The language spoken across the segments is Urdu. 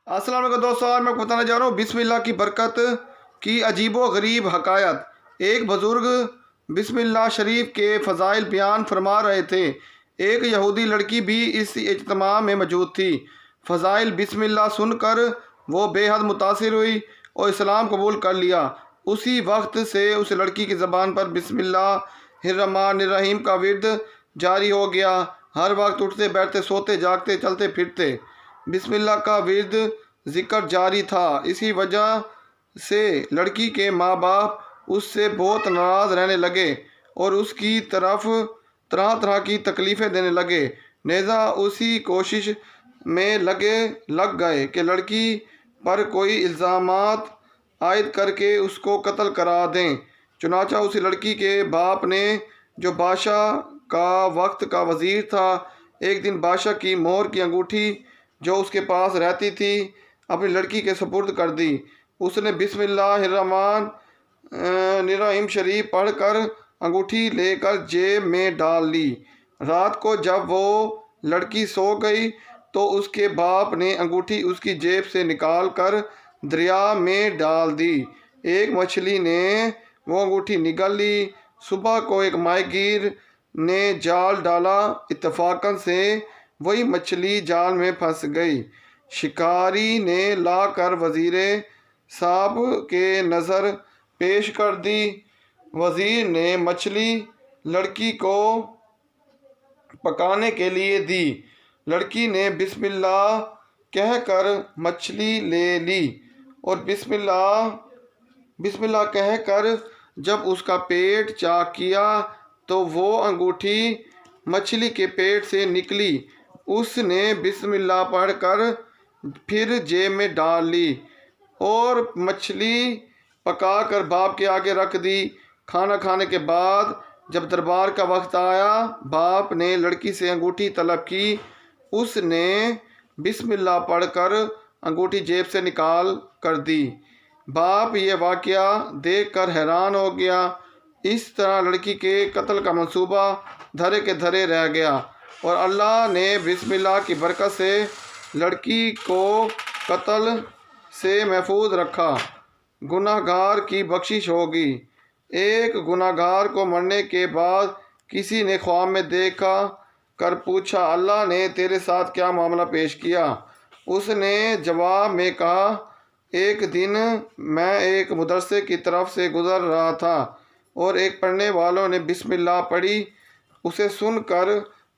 السلام علیکم دوستوں، آج میں آپ کو بتانا چاہ رہا ہوں بسم اللہ کی برکت کی عجیب و غریب حکایت۔ ایک بزرگ بسم اللہ شریف کے فضائل بیان فرما رہے تھے۔ ایک یہودی لڑکی بھی اس اجتماع میں موجود تھی۔ فضائل بسم اللہ سن کر وہ بے حد متاثر ہوئی اور اسلام قبول کر لیا۔ اسی وقت سے اس لڑکی کی زبان پر بسم اللہ الرحمن الرحیم کا ورد جاری ہو گیا۔ ہر وقت اٹھتے بیٹھتے سوتے جاگتے چلتے پھرتے بسم اللہ کا ورد ذکر جاری تھا۔ اسی وجہ سے لڑکی کے ماں باپ اس سے بہت ناراض رہنے لگے اور اس کی طرف طرح طرح کی تکلیفیں دینے لگے۔ لہذا اسی کوشش میں لگ گئے کہ لڑکی پر کوئی الزامات عائد کر کے اس کو قتل کرا دیں۔ چنانچہ اسی لڑکی کے باپ نے، جو بادشاہ کا وقت کا وزیر تھا، ایک دن بادشاہ کی مہر کی انگوٹھی جو اس کے پاس رہتی تھی اپنی لڑکی کے سپرد کر دی۔ اس نے بسم اللہ الرحمن الرحیم شریف پڑھ کر انگوٹھی لے کر جیب میں ڈال لی۔ رات کو جب وہ لڑکی سو گئی تو اس کے باپ نے انگوٹھی اس کی جیب سے نکال کر دریا میں ڈال دی۔ ایک مچھلی نے وہ انگوٹھی نگل لی۔ صبح کو ایک ماہی گیر نے جال ڈالا، اتفاقاً سے وہی مچھلی جال میں پھنس گئی۔ شکاری نے لا کر وزیر صاحب کے نظر پیش کر دی۔ وزیر نے مچھلی لڑکی کو پکانے کے لیے دی۔ لڑکی نے بسم اللہ کہہ کر مچھلی لے لی اور بسم اللہ کہہ کر جب اس کا پیٹ چاک کیا تو وہ انگوٹھی مچھلی کے پیٹ سے نکلی۔ اس نے بسم اللہ پڑھ کر پھر جیب میں ڈال لی اور مچھلی پکا کر باپ کے آگے رکھ دی۔ کھانا کھانے کے بعد جب دربار کا وقت آیا، باپ نے لڑکی سے انگوٹھی طلب کی۔ اس نے بسم اللہ پڑھ کر انگوٹھی جیب سے نکال کر دی۔ باپ یہ واقعہ دیکھ کر حیران ہو گیا۔ اس طرح لڑکی کے قتل کا منصوبہ دھرے کے دھرے رہ گیا اور اللہ نے بسم اللہ کی برکت سے لڑکی کو قتل سے محفوظ رکھا۔ گناہ گار کی بخشش ہوگی۔ ایک گناہ گار کو مرنے کے بعد کسی نے خواب میں دیکھا کر پوچھا، اللہ نے تیرے ساتھ کیا معاملہ پیش کیا؟ اس نے جواب میں کہا، ایک دن میں ایک مدرسے کی طرف سے گزر رہا تھا اور ایک پڑھنے والوں نے بسم اللہ پڑھی۔ اسے سن کر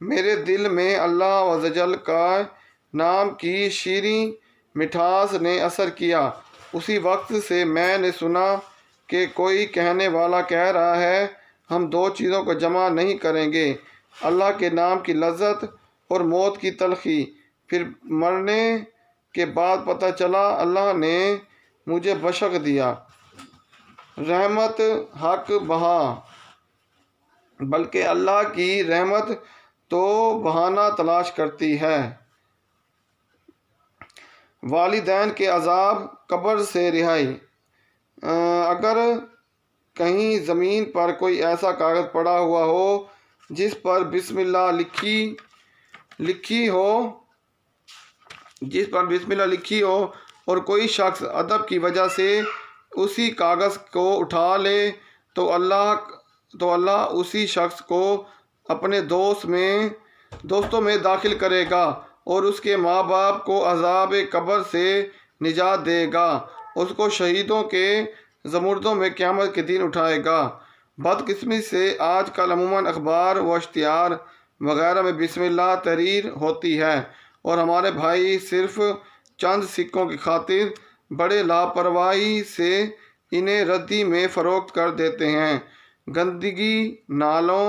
میرے دل میں اللہ عز و جل کا نام کی شیریں مٹھاس نے اثر کیا۔ اسی وقت سے میں نے سنا کہ کوئی کہنے والا کہہ رہا ہے، ہم دو چیزوں کو جمع نہیں کریں گے، اللہ کے نام کی لذت اور موت کی تلخی۔ پھر مرنے کے بعد پتہ چلا اللہ نے مجھے بخش دیا۔ رحمت حق بہا، بلکہ اللہ کی رحمت تو بہانہ تلاش کرتی ہے۔ والدین کے عذاب، قبر سے رہائی۔ اگر کہیں زمین پر کوئی ایسا کاغذ پڑا ہوا ہو جس پر بسم اللہ لکھی ہو اور کوئی شخص ادب کی وجہ سے اسی کاغذ کو اٹھا لے تو اللہ اسی شخص کو اپنے دوستوں میں داخل کرے گا اور اس کے ماں باپ کو عذاب قبر سے نجات دے گا۔ اس کو شہیدوں کے زمردوں میں قیامت کے دن اٹھائے گا۔ بدقسمتی سے آج کل عموماً اخبار و اشتہار وغیرہ میں بسم اللہ تحریر ہوتی ہے اور ہمارے بھائی صرف چند سکوں کی خاطر بڑے لاپرواہی سے انہیں ردی میں فروخت کر دیتے ہیں۔ گندگی نالوں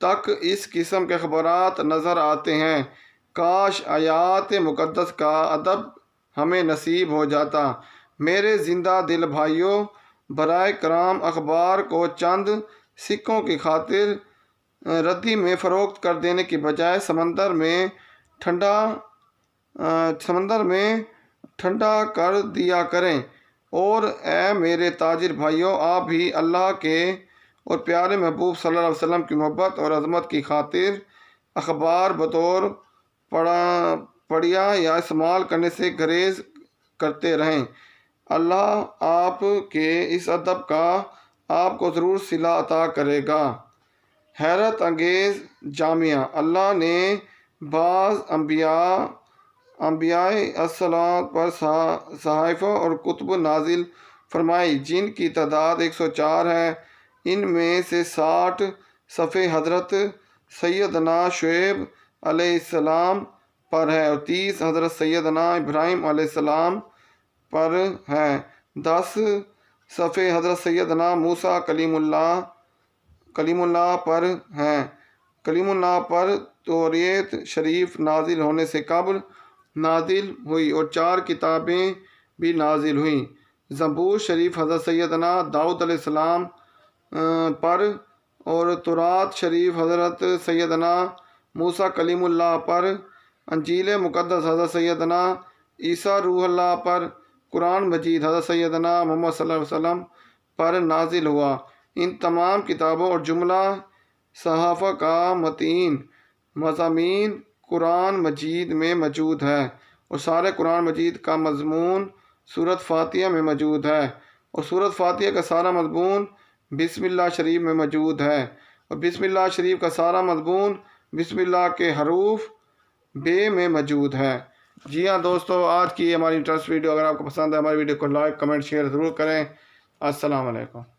تک اس قسم کے اخبارات نظر آتے ہیں۔ کاش آیات مقدس کا ادب ہمیں نصیب ہو جاتا۔ میرے زندہ دل بھائیوں، برائے کرم اخبار کو چند سکوں کی خاطر ردی میں فروخت کر دینے کی بجائے سمندر میں ٹھنڈا کر دیا کریں۔ اور اے میرے تاجر بھائیوں، آپ بھی اللہ کے اور پیارے محبوب صلی اللہ علیہ وسلم کی محبت اور عظمت کی خاطر اخبار بطور پڑھیا یا استعمال کرنے سے گریز کرتے رہیں۔ اللہ آپ کے اس ادب کا آپ کو ضرور صلہ عطا کرے گا۔ حیرت انگیز جامعہ، اللہ نے بعض انبیاء السلام پر صحائف اور کتب نازل فرمائی جن کی تعداد 104 ہے۔ ان میں سے 60 صفحے حضرت سیدنا شعیب علیہ السلام پر ہے اور 30 حضرت سیدنا ابراہیم علیہ السلام پر ہے۔ 10 صفحے حضرت سیدنا موسیٰ کلیم اللہ پر ہیں۔ کلیم اللہ پر توریت شریف نازل ہونے سے قبل نازل ہوئی اور 4 کتابیں بھی نازل ہوئیں۔ زبور شریف حضرت سیدنا داؤد علیہ السلام پر اور تورات شریف حضرت سیدنا موسیٰ کلیم اللہ پر۔ انجیل مقدس حضرت سیدنا عیسیٰ روح اللہ پر۔ قرآن مجید حضرت سیدنا محمد صلی اللہ علیہ وسلم پر نازل ہوا۔ ان تمام کتابوں اور جملہ صحائف کا متن مضامین قرآن مجید میں موجود ہے اور سارے قرآن مجید کا مضمون سورۃ فاتحہ میں موجود ہے اور سورۃ فاتحہ کا سارا مضمون بسم اللہ شریف میں موجود ہے اور بسم اللہ شریف کا سارا مضمون بسم اللہ کے حروف بے میں موجود ہے۔ جی ہاں دوستو، آج کی ہماری انٹرسٹ ویڈیو اگر آپ کو پسند ہے ہماری ویڈیو کو لائک کمنٹ شیئر ضرور کریں۔ السلام علیکم۔